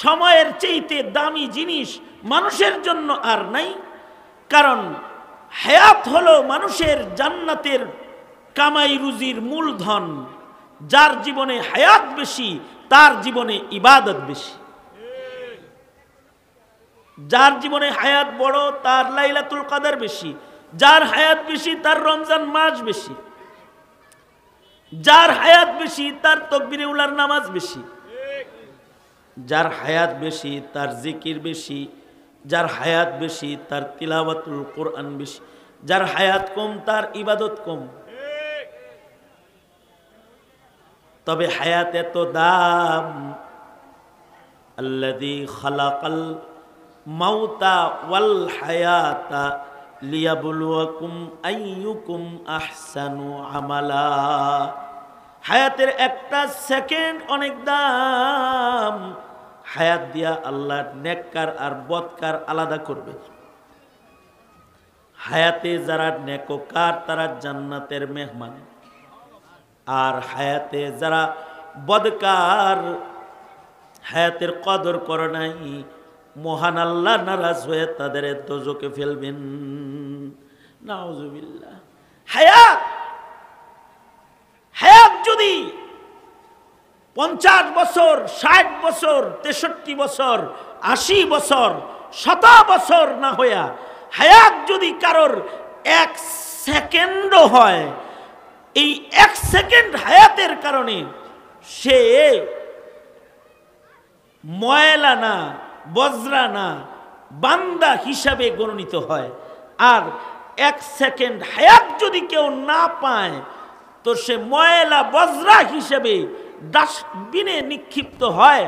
সময়ের চাইতে দামি জিনিস মানুষের জন্য আর নাই। কারণ হায়াত হলো মানুষের জান্নাতের কামাই রুজির মূলধন। যার জীবনে হায়াত বেশি তার জীবনে ইবাদত বেশি। যার জীবনে হায়াত বড় তার লাইলাতুল কদর বেশি, যার হায়াত বেশি তার রমজান মাস বেশি, যার হায়াত বেশি তার তাকবীরে উলার নামাজ বেশি, যার হায়াত বেশি তার জিকির বেশি, যার হায়াত বেশি তার তিলাওয়াতুল কোরআন বেশি, যার হায়াত কম তার ইবাদত কম। তবে হায়াত এত দাম, আল্লাযী খালাকাল মাউতা ওয়াল হায়াতা লিয়াবলুয়াকুম আইয়ুকুম আহসানু আমালা। হায়াতের একটা সেকেন্ড অনেক দাম। হায়াত দিয়া আল্লাহ নেককার আর বদকার আলাদা করবে। হায়াতে যারা নেককার তারা জান্নাতের মেহমান, আর হায়াতে যারা বদকার, হায়াতের কদর করে নাই, মহান আল্লাহ নারাজ হয়ে তাদের দোজখে ফেলবেন। নাউজুবিল্লাহ। হায়াত যদি 50 বছর, 60 বছর, 63 বছর, 80 বছর, 100 বছর না হইয়া হায়াত যদি কারোর 1 সেকেন্ডও হয়, এই 1 সেকেন্ড হায়াতের কারণে সে ময়লা না, বজ্রা না, বান্দা হিসাবে গণিত হয়। আর 1 সেকেন্ড হায়াত যদি কেউ না পায় তো সে ময়লা বজ্রা হিসেবে ডাস্টবিনে নিক্ষিপ্ত হয়।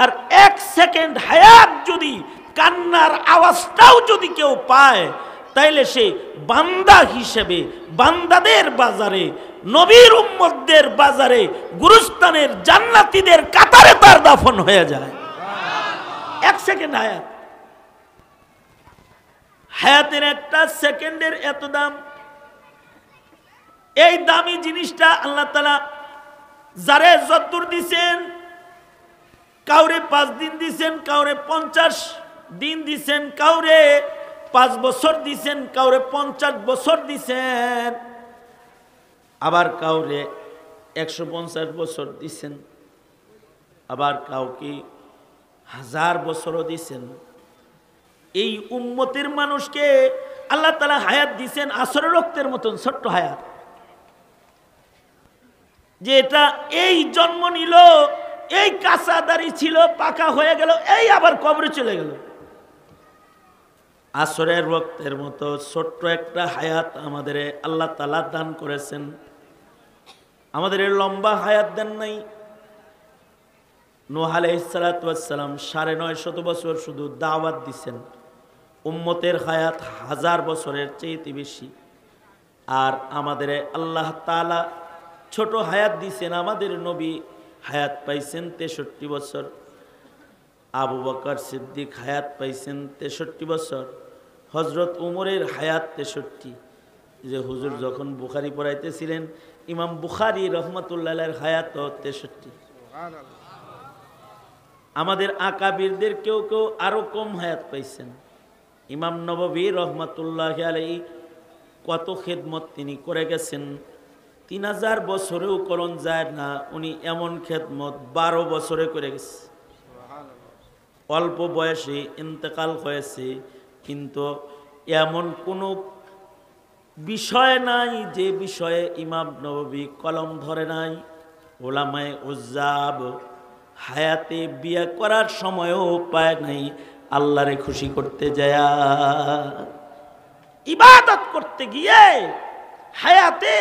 আর 1 সেকেন্ড হায়াত যদি কান্নার আওয়াজটাও যদি কেউ পায় তাইলে সে বান্দা হিসেবে বান্দাদের বাজারে, নবীর উম্মতদের বাজারে, গুরুস্থানের জান্নাতীদের কাতারে তার দাফন হয়ে যায়। 1 সেকেন্ড হায়াত। হায়াতের একটা সেকেন্ডের এত দাম। এই দামি জিনিসটা আল্লাহ তাআলা যারে যতদূর দিছেন, কাউরে 5 দিন দিছেন, কাউরে 50 দিন দিছেন, কাউরে 5 বছর দিছেন, কাউরে 50 বছর দিছেন, আবার কাউরে 150 বছর দিছেন, আবার কাউকে 1000 বছরও দিছেন। এই উম্মতের মানুষকে আল্লাহ তাআলা হায়াত দিছেন আসরের রক্তের মতন ছোট্ট হায়াত, যে এটা এই জন্ম নিল, এই কাঁচা দাড়ি ছিল, পাকা হয়ে গেল, এই আবার কবরে চলে গেল। আসরের রক্তের মতো ছোট্ট একটা হায়াত আমাদের আল্লাহ তাআলা দান করেছেন। আমাদের লম্বা হায়াত দেন নাই। নূহ আলাইহিস সালাতু ওয়াস সালাম 950 বছর শুধু দাওয়াত দিছেন। উম্মতের হায়াত 1000 বছরের চেয়ে বেশি। আর আমাদের আল্লাহ তাআলা ছোট হায়াত দিছেন। আমাদের নবী হায়াত পাইছেন 63 বছর, আবু বকর সিদ্দিক হায়াত পাইছেন 63 বছর, হযরত উমরের হায়াত 63। যে হুজুর যখন বুখারী পড়াইতেছিলেন, ইমাম বুখারী রহমাতুল্লাহ আলাইহির হায়াত 63। আমাদের আকাবিরদের কেউ কেউ আরো কম হায়াত পাইছেন। ইমাম নববী রহমাতুল্লাহ আলাইহি কত খেদমত তিনি করে গেছেন, 3000 বছরেও করণ যায় না। উনি এমন খেদমত 12 বছরে করে গেছে। অল্প বয়সে ইন্তেকাল হয়েছে, কিন্তু এমন কোনো বিষয় নাই যে বিষয়ে ইমাম নববী কলম ধরে নাই। ওলামায়ে উজ্জাব হায়াতে বিয়ে করার সময়ও পায় নাই, আল্লাহরে খুশি করতে যায়, ইবাদত করতে গিয়ে হায়াতে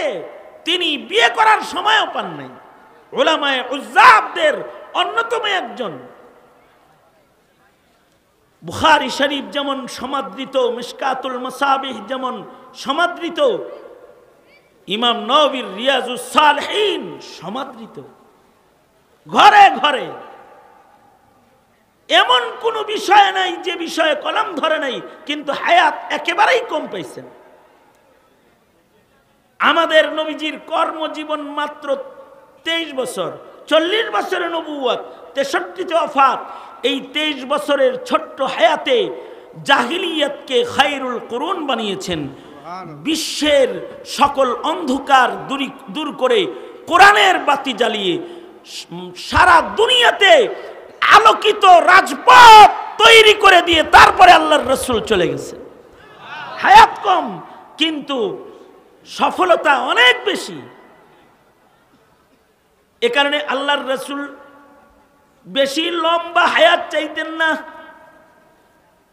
তিনি বিয়ে করার সময়ও পান নাই। উলামায়ে উজ্জাবদের অন্যতম একজন। বুখারী শরীফ যেমন সমাদৃত, মিশকাতুল মাসাবিহ যেমন সমাদৃত, ইমাম নববীর রিয়াজুস সালিহিন সমাদৃত। ঘরে ঘরে এমন কোন বিষয় নাই যে বিষয়ে কলম ধরে নাই, কিন্তু হায়াত একেবারেই কম পাইছেন। আমাদের নবীজির কর্মজীবন মাত্র 23 বছর, 40 বছরে নবুয়ত, 63তে ওফাত। এই 23 বছরের ছোট্ট হায়াতে জাহিলিয়াতকে খায়রুল কুরুন বানিয়েছেন। বিশ্বের সকল অন্ধকার দূর করে কোরআনের বাতি জ্বালিয়ে সারা দুনিয়াতে আলোকিত রাজপথ তৈরি করে দিয়ে তারপরে আল্লাহর রাসূল চলে গেছে। হায়াত কম কিন্তু সফলতা অনেক বেশি। এ কারণে আল্লাহর রাসূল বেশি লম্বা হায়াত চাইতেন না।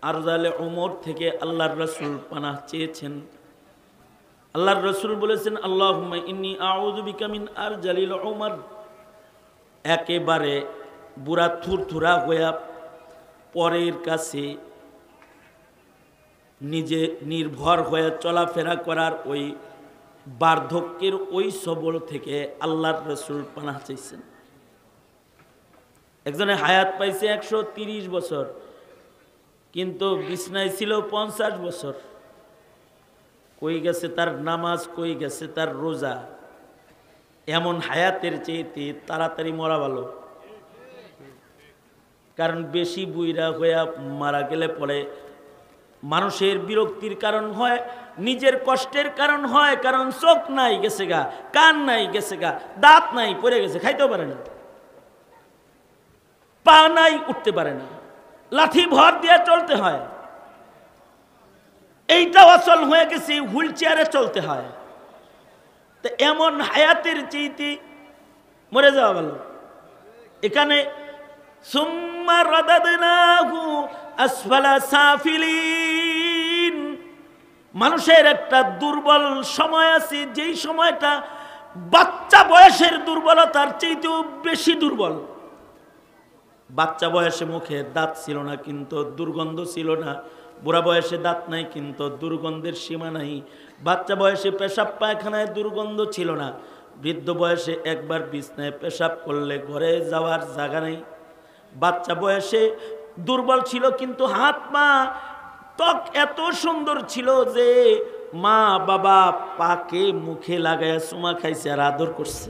আরজালে উমর থেকে আল্লাহর রাসূল পানাহ চেয়েছেন। আল্লাহর রাসূল বলেছেন, আল্লাহুম্মা ইন্নী আউযু বিকা মিন আরজালিল উমর। একেবারে বুড়া থুরথুরা হয়ে পরের কাছে নিজে নির্ভর হয়ে চলাফেরা করার ওই বার্ধক্যের ওই সবল থেকে আল্লাহর রাসূল পানাহ চাইছেন। একজনে হায়াত পাইছে 130 বছর, কিন্তু বিছনায় ছিল 50 বছর। কই গেছে তার নামাজ, কই গেছে তার রোজা? এমন হায়াতের চেয়ে তাড়াতাড়ি মরা ভালো। কারণ বেশি বুইরা হইয়া মারা গেলে পরে মানুষের বিরক্তির কারণ হয়, নিজের কষ্টের কারণ হয়। কারণ চোখ নাই গেছে গা, কান নাই গেছে গা, দাঁত নাই পড়ে গেছে, খাইতেও পারে না, পা নাই উঠতে পারে না, লাঠি ভর দিয়ে চলতে হয়। এইটাও অচল হয়ে গেছে, হুইল চেয়ারে চলতে হয়। তো এমন হায়াতের চেয়ে মরে যাওয়া ভালো। এখানে সুম্মা রাদাদনাহু আসফালা সাফিলিন, মানুষের একটা দুর্বল সময় আছে, যেই সময়টা বাচ্চা বয়সের দুর্বলতার চেয়েও বেশি দুর্বল। বাচ্চা বয়সে মুখে দাঁত ছিল না কিন্তু দুর্গন্ধ ছিল না, বুড়া বয়সে দাঁত নাই কিন্তু দুর্গন্ধের সীমা নাই। বাচ্চা বয়সে পেশাব পায়খানায় দুর্গন্ধ ছিল না, বৃদ্ধ বয়সে একবার বিছনায় পেশাব করলে ঘরে যাওয়ার জায়গা নেই। বাচ্চা বয়সে দুর্বল ছিল কিন্তু হাত পা ত্বক এত সুন্দর ছিল যে মা বাবা পাকে মুখে লাগায় চুমা খাইছে আর আদর করছে।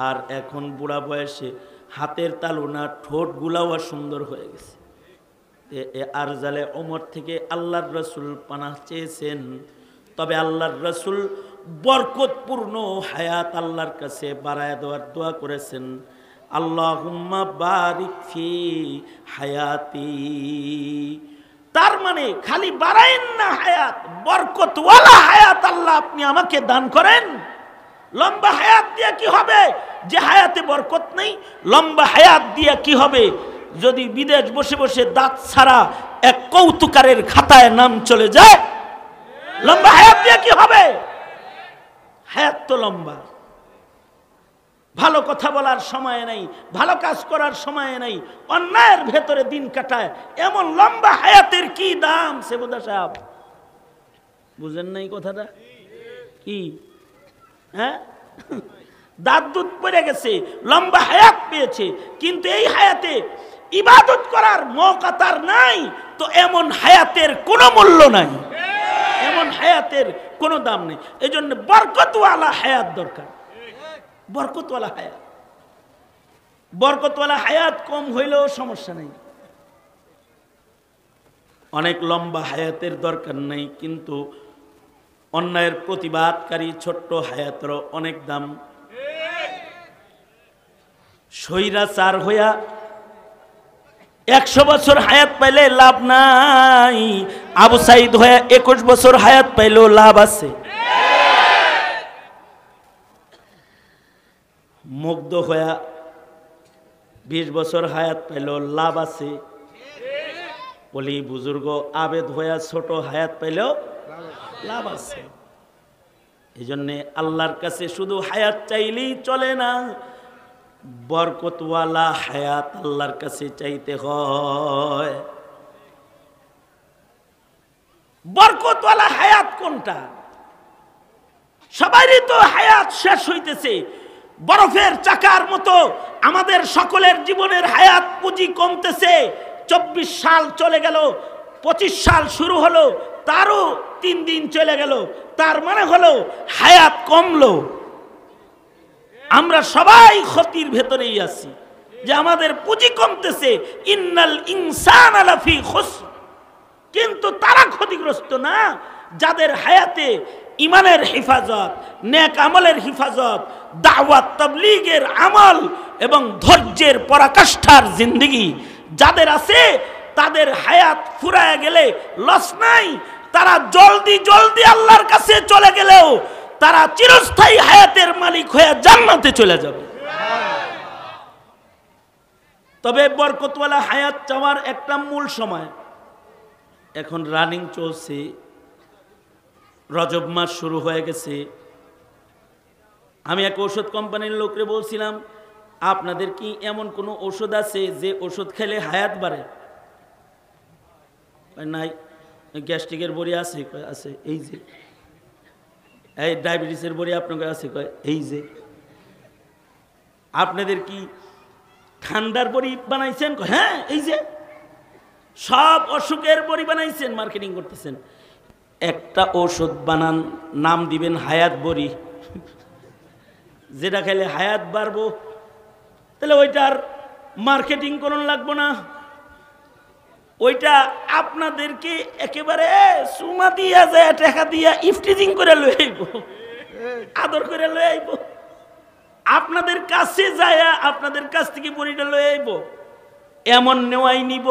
আর এখন বুড়া বয়সে হাতের তালু না, ঠোঁট গুলাও সুন্দর হয়ে গেছে। আরজালে ওমর থেকে আল্লাহর রাসূল পানাহ চেয়েছেন। তবে আল্লাহর রাসূল বরকতপূর্ণ হায়াত আল্লাহর কাছে বাড়ায় দেওয়ার দোয়া করেছেন, আল্লাহুম্মা বারিক ফি হায়াতি। তার মানে খালি বাড়ায়েন না হায়াত, বরকতওয়ালা হায়াত আল্লাহ আপনি আমাকে দান করেন। লম্বা হায়াত দিয়ে কি হবে যে হায়াতে বরকত নেই? লম্বা হায়াত দিয়ে কি হবে যদি বিদেশ বসে বসে দাঁত ছাড়া এক কৌতুকারের খাতায় নাম চলে যায়? লম্বা হায়াত দিয়ে কি হবে? হায়াত তো লম্বা। ভালো কথা বলার সময় নেই, ভালো কাজ করার সময় নেই, অন্যায়ের ভেতরে দিন কাটায়। এমন লম্বা হায়াতের কি দাম সেবুদা সাহেব? বুঝেন নাই কথাটা কি? হ্যাঁ, দাঁত দুধ পড়ে গেছে, লম্বা হায়াত পেয়েছে, কিন্তু এই হায়াতে ইবাদত করার মৌকা তার নাই। তো এমন হায়াতের কোনো মূল্য নাই, এমন হায়াতের কোনো দাম নেই। এই জন্য বরকতওয়ালা হায়াত দরকার, বরকতওয়ালা হায়াত। বরকতওয়ালা হায়াত কম হইলেও সমস্যা নেই, অনেক লম্বা হায়াতের দরকার নেই, কিন্তু অন্যায়ের প্রতিবাদকারী ছোট্ট হায়াতেরও অনেক দাম। স্বৈরাচার হইয়া 100 বছর হায়াত পাইলে লাভ নাই, আবু সাইদ হয়ে 21 বছর হায়াত পাইলেও লাভ আছে। মুগ্ধ হয়ে 20 বছর হায়াত পাইলেও লাভ আছে। বলি বুজুর্গ আবেদ হয়ে ছোট হায়াত পাইলেও লাভ আছে। এই জন্যে আল্লাহর কাছে শুধু হায়াত চাইলেই চলে না, বরকতওয়ালা হায়াত আল্লাহর কাছে চাইতে হয়। বরকতওয়ালা হায়াত কোনটা? সবারই তো হায়াত শেষ হইতেছে, বরফের চাকার মতো আমাদের সকলের জীবনের হায়াত পুঁজি কমতেছে। 24 সাল চলে গেল, 25 সাল শুরু হলো, তারও 3 দিন চলে গেল, তার মানে হলো হায়াত কমলো। আমরা সবাই ক্ষতির ভেতরেই আছি। যে আমাদের পুঁজি কমতেছে, ইন্নাল ইনসানা লাফি খুসর, কিন্তু তারা ক্ষতিগ্রস্ত না যাদের হায়াতে ইমানের হেফাজত, নেক আমলের হেফাজত, দাওয়াত তাবলীগের আমল এবং ধৈর্যের পরাকাষ্ঠার জিন্দেগি যাদের আছে, তাদের হায়াত ফুরায় গেলে লস নাই। তারা জলদি জলদি আল্লাহর কাছে চলে গেলেও তারা চিরস্থায়ী হায়াতের মালিক হয়ে জান্নাতে চলে যাবে। তবে বরকতওয়ালা হায়াত চাওয়ার একটা মূল সময় এখন রানিং চলছে, রজব মাস শুরু হয়ে গেছে। আমি এক ওষুধ কোম্পানির লোকরে বলছিলাম, আপনাদের কি এমন কোনো ওষুধ আছে যে ওষুধ খেলে হায়াত বাড়ে? নাই। গ্যাস্ট্রিকের বড়ি আছে? আছে। এই যে এই ডায়াবেটিসের বড়ি আপনার আছে? এই যে। আপনাদের কি ঠান্ডার বড়ি বানাইছেন? হ্যাঁ, এই যে। সব অসুখের বড়ি বানাইছেন, মার্কেটিং করতেছেন। একটা ওষুধ বানান, নাম দিবেন হায়াত বড়ি, যেটা খেলে হায়াত বাড়বো, তাহলে ওইটার মার্কেটিং করুন লাগবো না। ওইটা আপনাদেরকে একেবারে সুমা দিয়া যায়, টাকা দিয়া ইফটিজিং করে লয়ে আইব, আদর করে লয়ে আইব, আপনাদের কাছে যায়, আপনাদের কাছ থেকে বড়িটা লয়ে আইব। এমন নেওয়াই নিব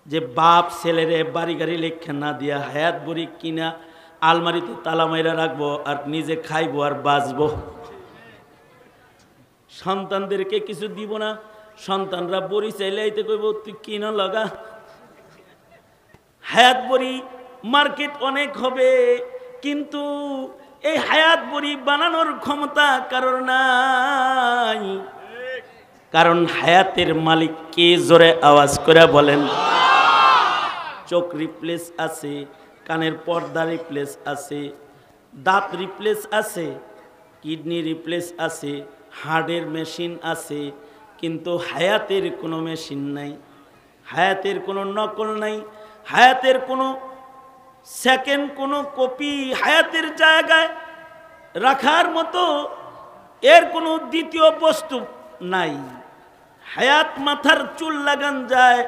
যে বাপ ছেলেরে বাড়ি গাড়ি লেখা না দিয়া হায়াত বড়ি কিনা আলমারিতে তালা মাইরা রাখবো, আর নিজে খাইবো আর বাঁচবো। সন্তানদেরকে কিছু দিব না। সন্তানরা বড়ি চাইলে আইতে কইব তুই কিনা লগা। হায়াত বড়ি মার্কেট অনেক হবে, কিন্তু এই হায়াত বড়ি বানানোর ক্ষমতা কারোর নাই। কারণ হায়াতের মালিক কে? জোরে আওয়াজ করে বলেন। চোখ রিপ্লেস আছে, কানের পর্দা রিপ্লেস আছে, দাঁত রিপ্লেস আছে, কিডনি রিপ্লেস আছে, হার্টের মেশিন আছে, কিন্তু হায়াতের কোনো মেশিন নাই, হায়াতের কোনো নকল নাই, হায়াতের কোনো সেকেন্ড কোনো কপি হায়াতের জায়গায় রাখার মতো এর কোনো দ্বিতীয় বস্তু নাই। হায়াত মাথার চুল লাগান যায়,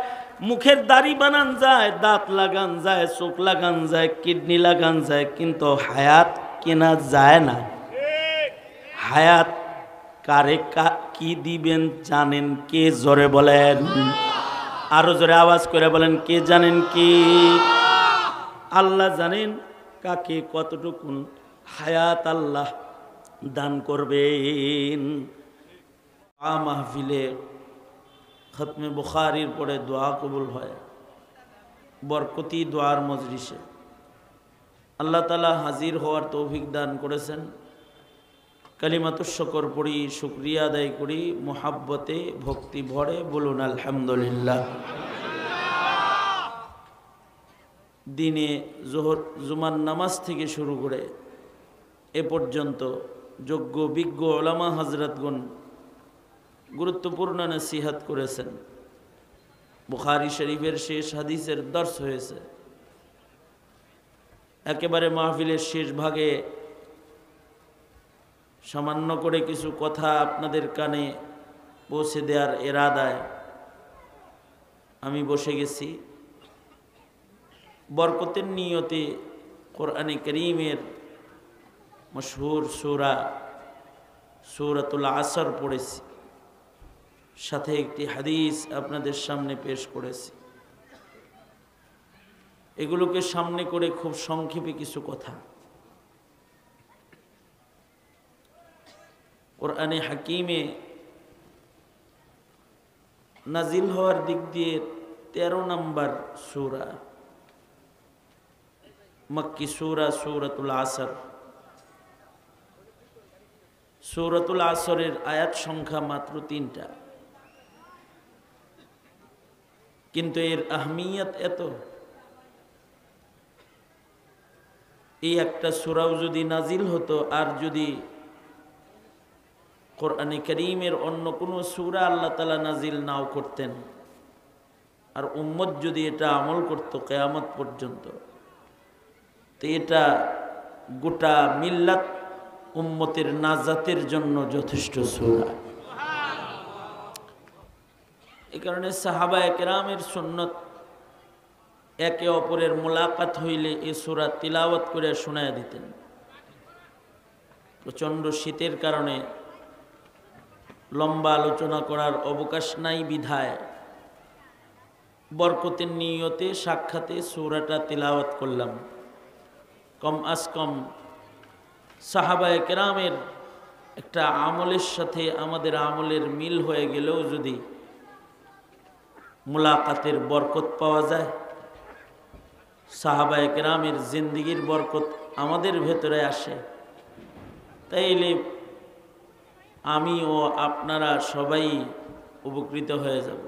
মুখের দাড়ি বানান যায়, দাঁত লাগান যায়, চোখ লাগান যায়, কিডনি লাগান যায়, কিন্তু হায়াত কেনা যায় না। হায়াত কারে কি দিবেন জানেন কে? জোরে বলেন, আরো জোরে আওয়াজ করে বলেন, কে জানেন? কি আল্লাহ জানেন কাকে কতটুকুন হায়াত আল্লাহ দান করবেন। মাহফিলে খতমে বুখারীর পরে দোয়া কবুল হয়, বরকতি দোয়ার মজলিসে আল্লাহ তাআলা হাজির হওয়ার তৌফিক দান করেছেন। কালিমাতুশ শুকর পড়ি, শুকরিয়া আদায় করি, মোহাব্বতে ভক্তি ভরে বলুন আলহামদুলিল্লাহ। দিনে জোহর জুমার নামাজ থেকে শুরু করে এ পর্যন্ত যোগ্য বিজ্ঞ ওলামা হযরতগণ গুরুত্বপূর্ণ নসিহত করেছেন। বুখারী শরীফের শেষ হাদিসের দর্শ হয়েছে। একেবারে মাহফিলের শেষ ভাগে সামান্য করে কিছু কথা আপনাদের কানে পৌঁছে দেওয়ার ইরাদায় আমি বসে গেছি। বরকতের নিয়তে কোরআনে কারীমের মশহুর সূরা সূরাতুল আসর পড়েছি, সাথে একটি হাদিস আপনাদের সামনে পেশ করেছি। এগুলোকে সামনে করে খুব সংক্ষেপে কিছু কথা। কোরআনে হাকিমে নাজিল হওয়ার দিক দিয়ে 13 নম্বর সূরা, মক্কি সূরা সূরাতুল আসর। সূরাতুল আসরের আয়াত সংখ্যা মাত্র 3টা, কিন্তু এর আহমিয়ত এত। এই একটা সূরাও যদি নাজিল হতো, আর যদি কোরআনে কারীমের অন্য কোনো সূরা আল্লাহ তাআলা নাজিল নাও করতেন, আর উম্মত যদি এটা আমল করত কিয়ামত পর্যন্ত, তো এটা গোটা মিল্লাত উম্মতের নাজাতের জন্য যথেষ্ট সূরা। এই কারণে সাহাবায়ে কেরামের সুন্নত একে অপরের মোলাকাত হইলে এই সূরা তিলাওয়াত করে শোনায় দিতেন। প্রচণ্ড শীতের কারণে লম্বা আলোচনা করার অবকাশ নাই বিধায় বরকতের নিয়তে সাক্ষাতে সূরাটা তিলাওয়াত করলাম। কম আজ কম সাহাবায়ে কেরামের একটা আমলের সাথে আমাদের আমলের মিল হয়ে গেলেও যদি মুলাকাতের বরকত পাওয়া যায়, সাহাবায়ে কেরামের জিন্দেগির বরকত আমাদের ভেতরে আসে, তাইলে আমি ও আপনারা সবাই উপকৃত হয়ে যাব।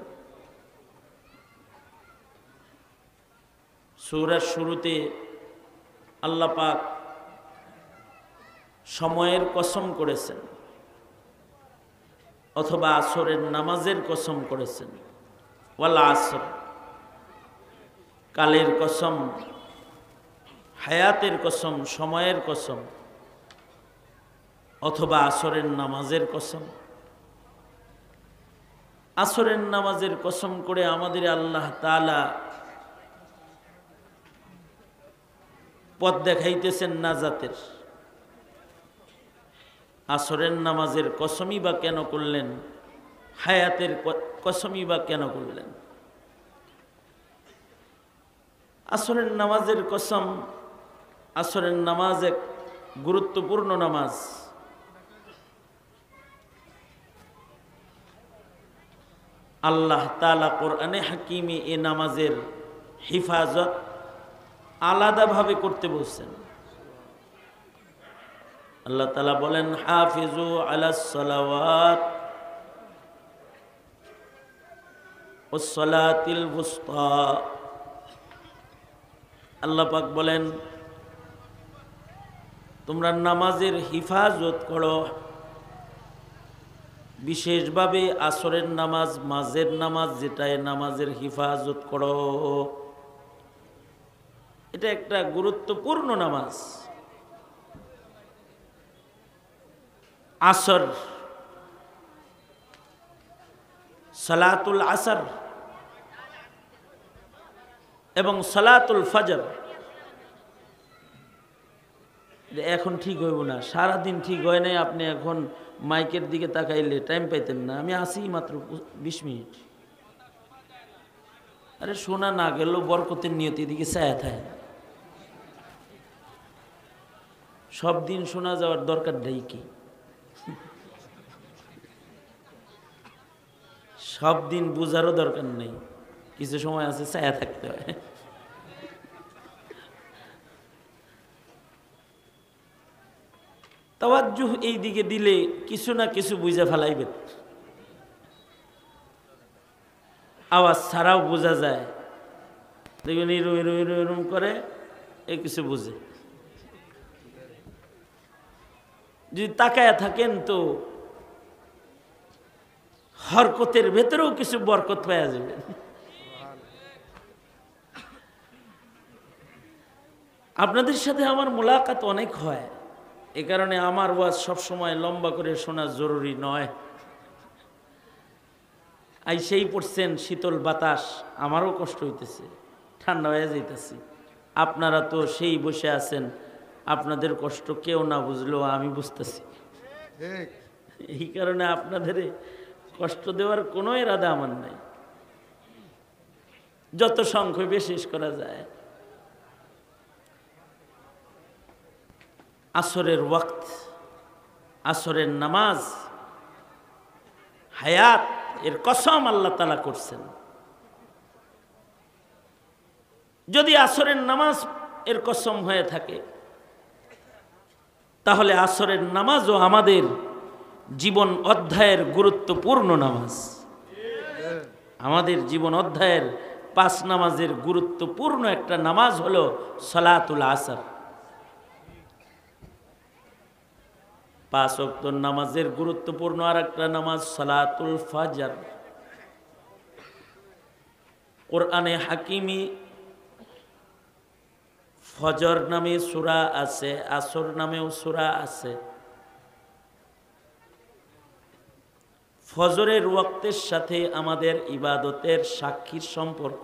সূরার শুরুতে আল্লাহ পাক সময়ের কসম করেছেন অথবা আসরের নামাজের কসম করেছেন। ওয়াল আসর, কালের কসম, হায়াতের কসম, সময়ের কসম, অথবা আসরের নামাজের কসম। আসরের নামাজের কসম করে আমাদের আল্লাহ তাআলা পথ দেখাইতেছেন নাজাতের। আসরের নামাজের কসমই বা কেন করলেন, হায়াতের কসমই বা কেন করলেন? আসরের নামাজের কসম, আসরের নামাজ এক গুরুত্বপূর্ণ নামাজ। আল্লাহ তাআলা কোরআনে হাকিমে এ নামাজের হিফাজত আলাদাভাবে করতে বলছেন। আল্লাহ তাআলা বলেন, হাফিজু আলাস সালাওয়াত ওয়াস সালাতিল ওয়ুসতা। আল্লাহ পাক বলেন, তোমরা নামাজের হিফাজত করো, বিশেষভাবে আসরের নামাজ, মাঝের নামাজ, যেটায় নামাজের হিফাজত করো। এটা একটা গুরুত্বপূর্ণ নামাজ। আসর, সালাতুল আসর এবং সালাতুল ফজর, এখন ঠিক হইব না, সারাদিন ঠিক হয় নাই। আপনি এখন মাইকের দিকে তাকাইলে টাইম পাইতেন না। আমি আসি মাত্র 20 মিনিট। আরে শোনা না গেল বরকতের নিয়তি দিকে চায়া থাকে। সব দিন শোনা যাওয়ার দরকারটাই কি? সব দিন বুঝারও দরকার নেই, কিছু সময় আছে ছায়া থাকতে হয়। তাওয়াজ্জুহ এই দিকে দিলে কিছু না কিছু বুঝা ফেলাইবেন। আওয়াজ ছাড়াও বোঝা যায়, দেখবেন এরম করে এই কিছু বুঝে। যদি তাকায়া থাকেন তো হরকতের ভেতরেও কিছু বরকত পাওয়া যাবে। আপনাদের সাথে আমার মোলাকাত অনেক হয়, এ কারণে আমার ওয়াজ সবসময় লম্বা করে শোনা জরুরি নয়। সেই পড়ছেন শীতল বাতাস, আমারও কষ্ট হইতেছে, ঠান্ডা হয়ে যাইতেছি। আপনারা তো সেই বসে আছেন, আপনাদের কষ্ট কেউ না বুঝলেও আমি বুঝতেছি। এই কারণে আপনাদের কষ্ট দেওয়ার কোনো ইরাদা আমার নাই, যত সংক্ষেপে শেষ করা যায়। আসরের ওয়াক্ত, আসরের নামাজ, হায়াত এর কসম আল্লাহ তাআলা করছেন। যদি আসরের নামাজ এর কসম হয়ে থাকে, তাহলে আসরের নামাজও আমাদের জীবন অধ্যায়ের গুরুত্বপূর্ণ নামাজ। আমাদের জীবন অধ্যায়ের 5 নামাজের গুরুত্বপূর্ণ একটা নামাজ হলো সালাতুল আসর। 5 ওয়াক্ত নামাজের গুরুত্বপূর্ণ আর একটা নামাজ সালাতুল ফজর। কোরআনে হাকিমি ফজর নামে সূরা আছে, আসর নামেও সূরা আছে। ফজরের ওয়াক্তের সাথে আমাদের ইবাদতের সাক্ষীর সম্পর্ক।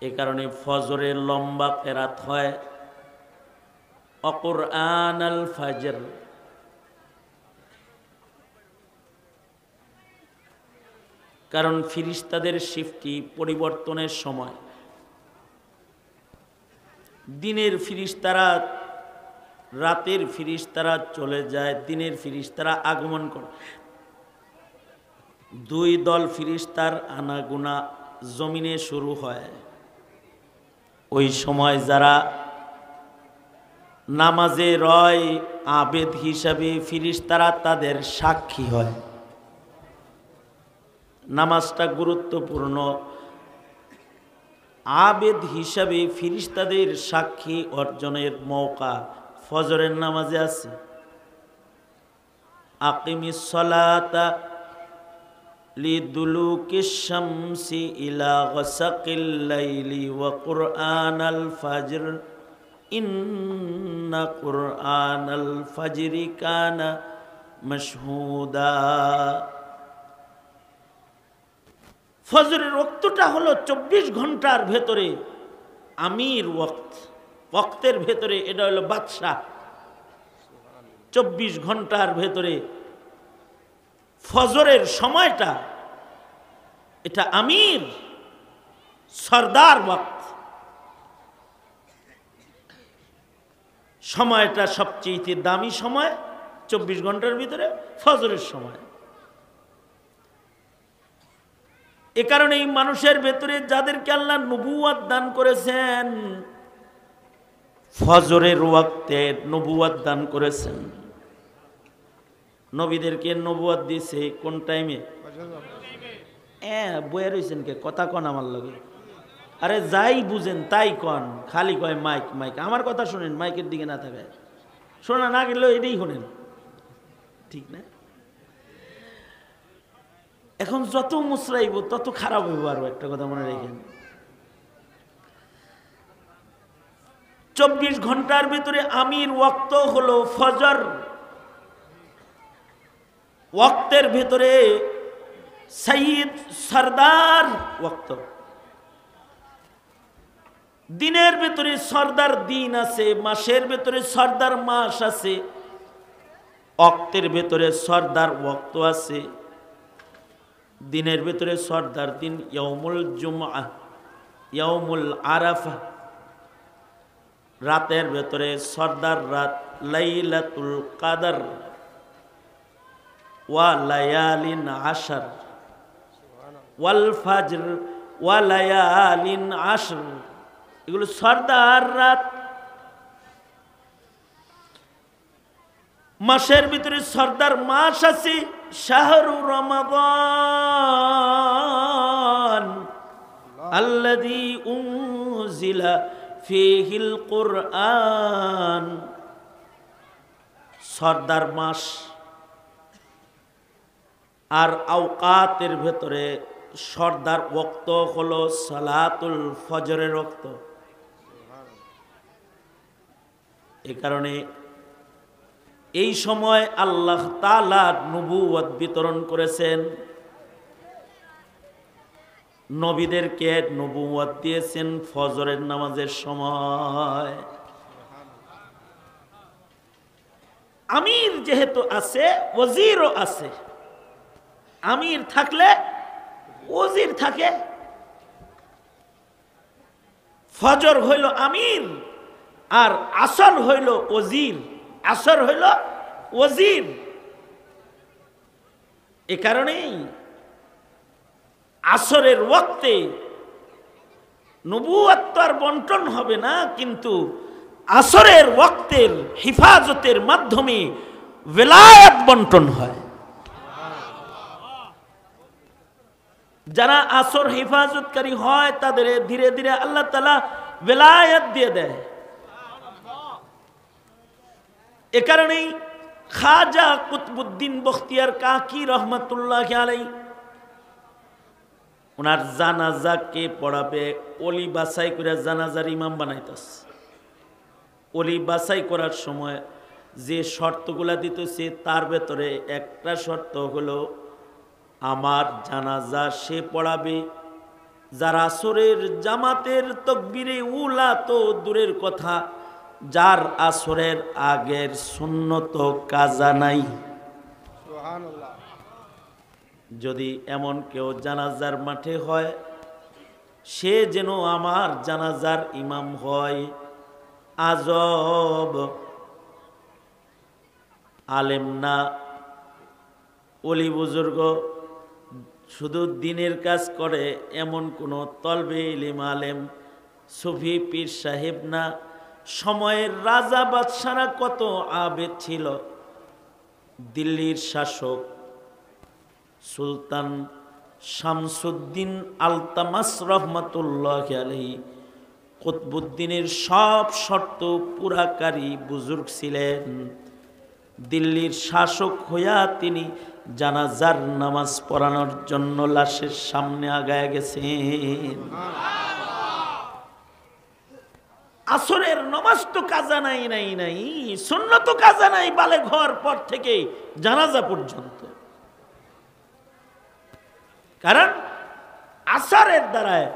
এ কারণে ফজরের লম্বা কেরাত হয়, অকুরআন আল ফাজর। কারণ ফিরিস্তাদের শিফটি পরিবর্তনের সময়, দিনের ফিরিস্তারা রাতের ফিরিস্তারা চলে যায়, দিনের ফিরিস্তারা আগমন করে। দুই দল ফিরিস্তার আনাগুনা জমিনে শুরু হয়। ওই সময় যারা নামাজে রয় আবেদ হিসাবে ফিরিস্তারা তাদের সাক্ষী হয়। নামাজটা গুরুত্বপূর্ণ। আবেদ হিসাবে ফিরিস্তাদের সাক্ষী অর্জনের মৌকা ফজরের নামাজে আছে। আকিমিস সালাতা লিদুলুকিশ শামসি ইলা গাসাকিল লাইলি ওয়া কুরআনাল ফাজর ইন্না কুরআনাল ফাজরি কানা মাশহুদা। ফজরের ওয়াক্তটা হলো 24 ঘন্টার ভেতরে আমির ওয়াক্ত, ওয়াক্তের ভেতরে এটা হলো বাদশাহ। 24 ঘন্টার ভেতরে ফজরের সময়টা এটা আমির সরদার ওয়াক্ত। সময়টা সবচেয়ে দামি সময় 24 ঘন্টার ভিতরে ফজরের সময়। এ কারণে এই মানুষের ভেতরে যাদেরকে আল্লাহ নবুয়ত দান করেছেন, ফজরের ওয়াক্তে নবুয়ত দান করেছেন। নবীদেরকে নবুয়ত দিয়েছে কোন টাইমে? বয়ে রয়েছেন কে? কথা কন আমার লগে। আরে যাই বুঝেন তাই কন, খালি কয় মাইক মাইক। আমার কথা শোনেন, মাইকের দিকে না থাকে। শোনা না গেলেও এটাই শোনেন, ঠিক না? এখন যত মুসরাইব তত খারাপ হইব। আরো একটা কথা মনে রেখেন, 24 ঘন্টার ভিতরে আমির ওয়াক্ত হলো ফজর। ওয়াক্তের ভিতরে সাইয়্যিদ সরদার ওয়াক্ত। দিনের ভিতরে সরদার দিন আছে, মাসের ভিতরে সরদার মাস আছে, ওয়াক্তের ভিতরে সরদার ওয়াক্ত আছে। দিনের ভিতরে সরদার দিন ইয়াউমুল জুমআহ, ইয়াউমুল আরাফা। রাতের ভেতরে সরদার রাত লাইলাতুল কাদর ওয়া লায়ালিন আশর ওয়াল ফাজর ওয়া লায়ালিন আশর। এগুলো সরদার রাত। মাসের ভিতরে সরদার মাস আছে, শাহরু রমাদান আল্লাযী উনজিলা ফীহিল কুরআন। সরদার মাস। আর আওকাতের ভেতরে সরদার ওয়াক্ত হলো সালাতুল ফজরের ওয়াক্ত। এই কারণে এই সময় আল্লাহ তাআলা নবুয়ত বিতরণ করেছেন, নবীদেরকে নবুয়ত দিয়েছেন ফজরের নামাজের সময়। আমির যেহেতু আছে, ওজিরও আছে। আমির থাকলে ওজির থাকে। ফজর হইল আমির আর আসর হইল ওজির। আসর হইল ওজির। এ কারণেই আসরের ওয়াক্তে নবুয়তের বন্টন হবে না, কিন্তু আসরের ওয়াক্তের হিফাজতের মাধ্যমে ওলায়াত বন্টন হয়। যারা আসর হিফাজতকারী হয় তাদের ধীরে ধীরে আল্লাহ তাআলা ওলায়াত দিয়ে দেয়। এ কারণেই খাজা কুতবুদ্দিন বখতিয়ার কাকি রহমাতুল্লাহ আলাইহি ওনার জানাজাকে পড়াবে ওলি বাছাই করে জানাজার ইমাম বানাইতেছে। ওলি বাছাই করার সময় যে শর্তগুলা দিতেছে তার ভেতরে একটা শর্ত হলো আমার জানাজা সে পড়াবে। যার আসরের জামাতের তাকবীরে উলা তো দূরের কথা, যার আসরের আগের সুন্নত কাজা নাই। সুবহানাল্লাহ। যদি এমন কেউ জানাজার মাঠে হয়, সে যেন আমার জানাজার ইমাম হয়। আজব আলেম না, ওলি বুজুর্গ, শুধু দিনের কাজ করে এমন কোনো তলবে ইলম আলেম সুফি পীর সাহেব না। সময়ের রাজা বাদশারা কত আবেদ ছিল। দিল্লির শাসক সুলতান শামসুদ্দিন আলতামাস রহমতুল্লাহ আলাইহি কুতবুদ্দিনের সব শর্ত পুরাকারী বুজুর্গ ছিলেন। দিল্লির শাসক হইয়া তিনি জানাজার নামাজ পড়ানোর জন্য লাশের সামনে আগায় গেছেন। আসরের নামাজ তো কাজা নাই নাই নাই, সুন্নত কাজা নাই, বালে ঘর পর থেকে জানাজা পর্যন্ত। কারণ আসরের দ্বারায়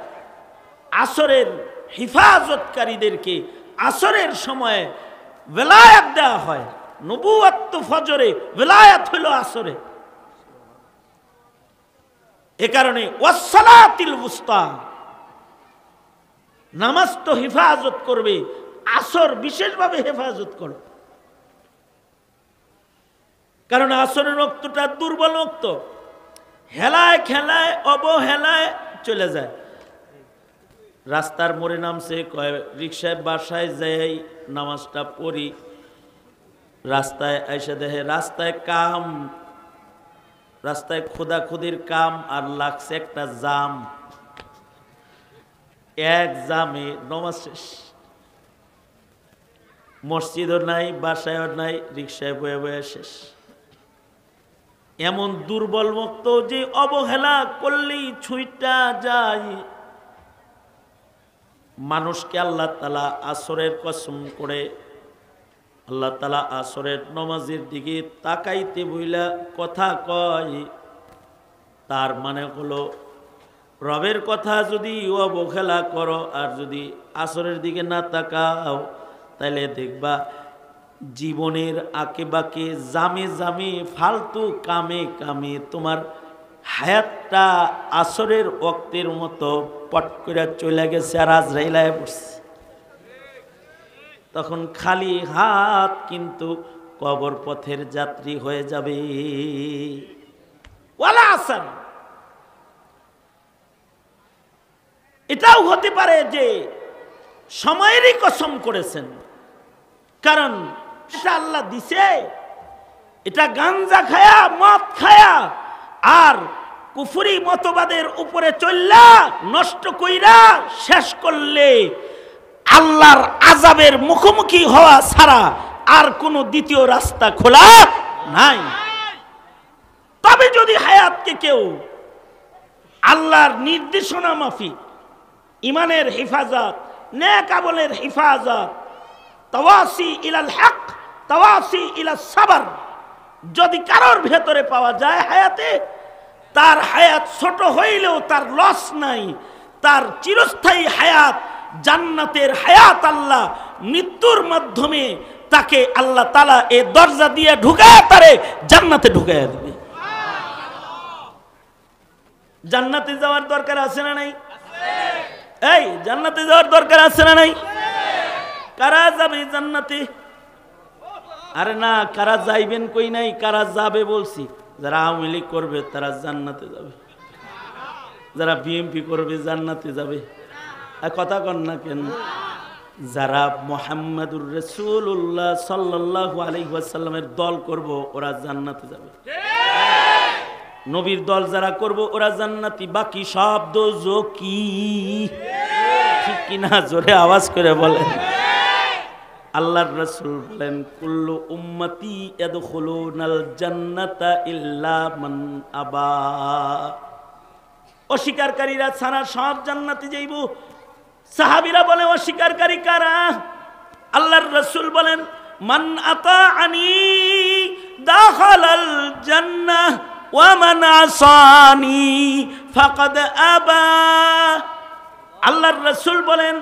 আসরের হিফাজতকারীদেরকে আসরের সময়ে বেলায়াত দেওয়া হয়। নবুয়ত তো ফজরে, বেলায়াত হইল আসরে। এ কারণে ওয়াসসালাতিল উস্তা, নামাজ তো হেফাজত করবে, আসর বিশেষভাবে হেফাজত করবে। কারণ আসরের রক্তটা দুর্বল রক্ত, হেলায় খেলায় অবহেলায় চলে যায়। রাস্তার মোড়ে নামছে, কয় রিক্সায় বাসায় যাই নামাজটা পড়ি। রাস্তায় এসে দেখে রাস্তায় কাম, রাস্তায় খোদাখুদির কাম, আর লাগছে একটা জাম। এক জামে নামাজ শেষ। মসজিদও নাই, বাসায়ও নাই, রিক্সায় বয়ে বয়ে শেষ। এমন দুর্বল ভক্ত যে অবহেলা করলেই ছুঁইটা যায়। মানুষকে আল্লাহ তাআলা আসরের কসম করে, আল্লাহ তাআলা আসরের নামাজের দিকে তাকাইতে বইলা কথা কয়। তার মানে হলো রবের কথা যদি অবহেলা করো আর যদি আসরের দিকে না তাকাও, তাহলে দেখবা জীবনের আঁকে বাঁকে জামে জামে ফালতু কামে কামে তোমার হায়াতটা আসরের ওয়াক্তের মতো পট করে চলে গেছে আর আজরাইলায় পড়ছে। তখন খালি হাত কিন্তু কবর পথের যাত্রী হয়ে যাবে। ওয়ালা আসান, এটাও হতে পারে যে সময়েরই কসম করেছেন, কারণ এটা আল্লাহ দিছে। এটা গাঞ্জা খায়া মদ খায়া আর কুফরি মতবাদের উপরে চললা নষ্ট কইরা শেষ করলে আল্লাহর আযাবের মুখোমুখি হওয়া ছাড়া আর কোনো দ্বিতীয় রাস্তা খোলা নাই। তবে যদি হায়াতকে কেউ আল্লাহর নির্দেশনা মাফিক ইমানের হেফাজত, নেক আমলের হেফাজত, তাওয়াসি ইলাল হক, তাওয়াসি ইলাস সাবর যদি কারোর ভেতরে পাওয়া যায় হায়াতে, তার হায়াত ছোট হইলেও তার লস নাই। তার চিরস্থায়ী হায়াত, জান্নাতের হায়াত আল্লাহ মৃত্যুর মাধ্যমে তাকে আল্লাহ তাআলা এই দরজা দিয়ে ঢুকায় তারে জান্নাতে ঢুকায় দিবে। জান্নাতে যাওয়ার দরকার আছে না নাই? এই জান্নাতে যাওয়ার দরকার আছে না নাই? কারা যাবে জান্নাতে? আরে না, কারা যাইবেন কই নাই, কারা যাবে বলছি। যারা আওয়ামী লীগ করবে তারা জান্নাতে যাবে, যারা বিএনপি করবে জান্নাতে যাবে। কথা কন না কেন? যারা মুহাম্মাদুর রাসূলুল্লাহ সাল্লাল্লাহু আলাইহি ওয়াসাল্লামের দল করব ওরা জান্নাতে যাবে। নবীর দল যারা করব ওরা জান্নাতি, বাকি সব দোজখী। ঠিক কিনা? জোরে আওয়াজ করে বলেন। আল্লাহর রাসূল বলেন, কুল্লু উম্মতি ইয়াদখুলুনাল জান্নাতা ইল্লা মান আবা। অস্বীকারীরা ছাড়া সব জান্নাতে যাইব। সাহাবীরা বলে অস্বীকারী কারা? আল্লাহর রাসূল বলেন, মান আতাআনি দাখালাল জান্নাহ ওয়া মান আসানি ফাকাদ আবা। আল্লাহর রাসূল বলেন,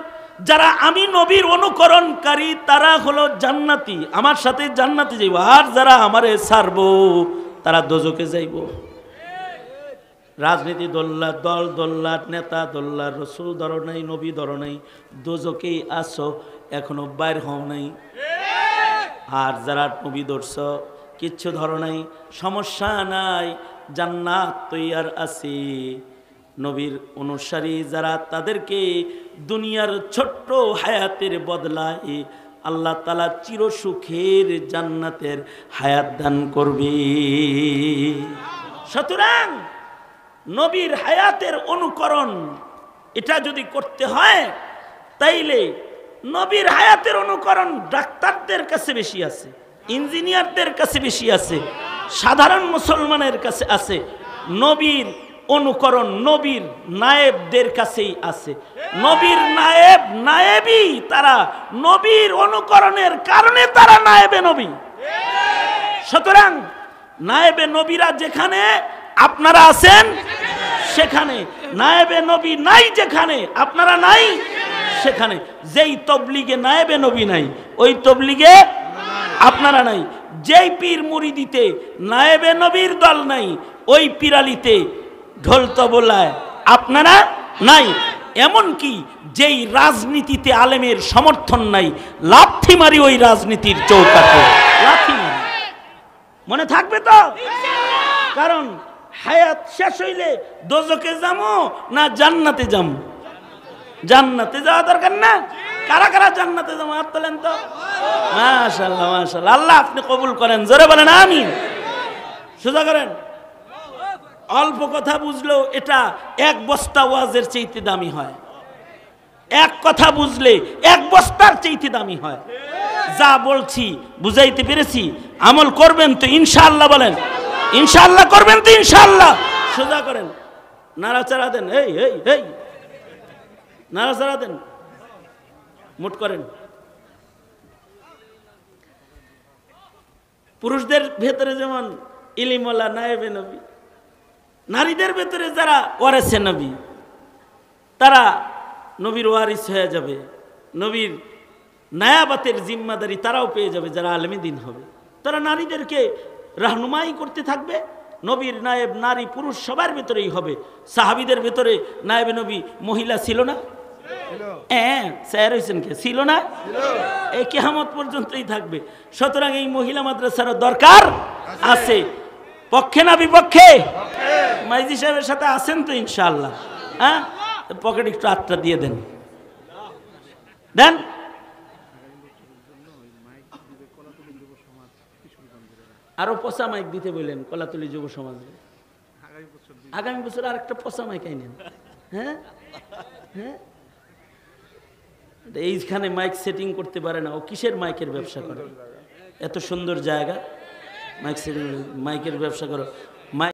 যারা আমি নবীর অনুকরণকারী তারা হলো জান্নাতি, আমার সাথে জান্নাতে যাইব, আর যারা আমারে ছাড়বো তারা দোজখে যাইব। রাজনীতি দল্লা, দল দল্লা, নেতা দল্লা, রসুল ধরো নাই, নবী ধরো নাই, দোজখেই আসো, এখনো বাইর হও নাই। আর যারা নবী ধরছ, কিচ্ছু ধরো নাই, সমস্যা নাই, জান্নাত তৈয়ার আছে। নবীর অনুসারী যারা, তাদেরকে দুনিয়ার ছোট্ট হায়াতের বদলায় আল্লাহ তাআলা চিরসুখের জান্নাতের হায়াত দান করবে। সুতরাং নবীর হায়াতের অনুকরণ এটা যদি করতে হয়, তাইলে নবীর হায়াতের অনুকরণ ডাক্তারদের কাছে বেশি আছে, ইঞ্জিনিয়ারদের কাছে বেশি আছে, সাধারণ মুসলমানের কাছে আছে। নবীর অনুকরণ নবীর নায়েবদের কাছেই আছে। নবীর নায়েব নায়েবই তারা, নবীর অনুকরণের কারণে তারা নায়েবে নবী। সুতরাং নায়েবে নবীরা যেখানে আপনারা আছেন সেখানে, নায়েবে নবী নাই যেখানে আপনারা নাই সেখানে। যেই তবলিগে নায়েবে নবী নাই, ওই তবলিগে আপনারা নাই। যেই পীর মুরিদিতে নায়েবে নবীর দল নাই, ওই পীরালিতে ঢোল তবলায় আপনারা নাই। এমনকি যেই রাজনীতিতে আলেমের সমর্থন নাই, লাথি মারি ওই রাজনীতির চৌকাঠে লাথি মারি। মনে থাকবে তো? কারণ হায়াত শেষ হইলে দোজখে যাবো না জান্নাতে যাবো? জান্নাতে যাওয়া দরকার না? কারা কারা জান্নাতে যাবো হাত তোলেন তো। মাশাআল্লাহ মাশাআল্লাহ, আল্লাহ আপনি কবুল করেন, জোরে বলেন আমিন। সোজা করেন। অল্প কথা বুঝলেও এটা এক বস্তা ওয়াজের চাইতে দামি হয়। এক কথা বুঝলে এক বস্তার চাইতে দামি হয়। যা বলছি বুঝাইতে পেরেছি? আমল করবেন তো ইনশাআল্লাহ? বলেন ইনশাআল্লাহ করবেন তো? ইনশাআল্লাহ। সোজা করেন, নাড়াচাড়া দেন, এই এই এই নাড়াচাড়া দেন, মুট করেন। পুরুষদের ভেতরে যেমন ইলিমওয়ালা নায়েবে নবী, নারীদের ভেতরে যারা ওয়ারিসে নবী, তারা নবীর ওয়ারিস হয়ে যাবে। নবীর নায়াবাতের জিম্মাদারি তারাও পেয়ে যাবে যারা আলেমে দিন হবে। তারা নারীদেরকে রাহনুমাই করতে থাকবে। নবীর নায়েব নারী পুরুষ সবার ভেতরেই হবে। সাহাবীদের ভেতরে নায়েবে নবী মহিলা ছিল না? স্যার হয়েছেন কে? ছিল না? এই কিয়ামত পর্যন্তই থাকবে। সুতরাং এই মহিলা মাদ্রাসারও দরকার আছে। পক্ষে না বিপক্ষে? মাইজি সাহেবের সাথে আছেন তো ইনশাআল্লাহ? হ্যাঁ, পকেট একটু আটটা দিয়ে দেন, দেন। আরো পচা মাইক দিতে বললেন কলাতলি যুব সমাজে। আগামী বছর আর একটা পচা মাইক আইনেন। হ্যাঁ হ্যাঁ, এইখানে মাইক সেটিং করতে পারে না, ও কিসের মাইকের ব্যবসা করে? এত সুন্দর জায়গা, মাইক সেটিং, মাইকের ব্যবসা করো।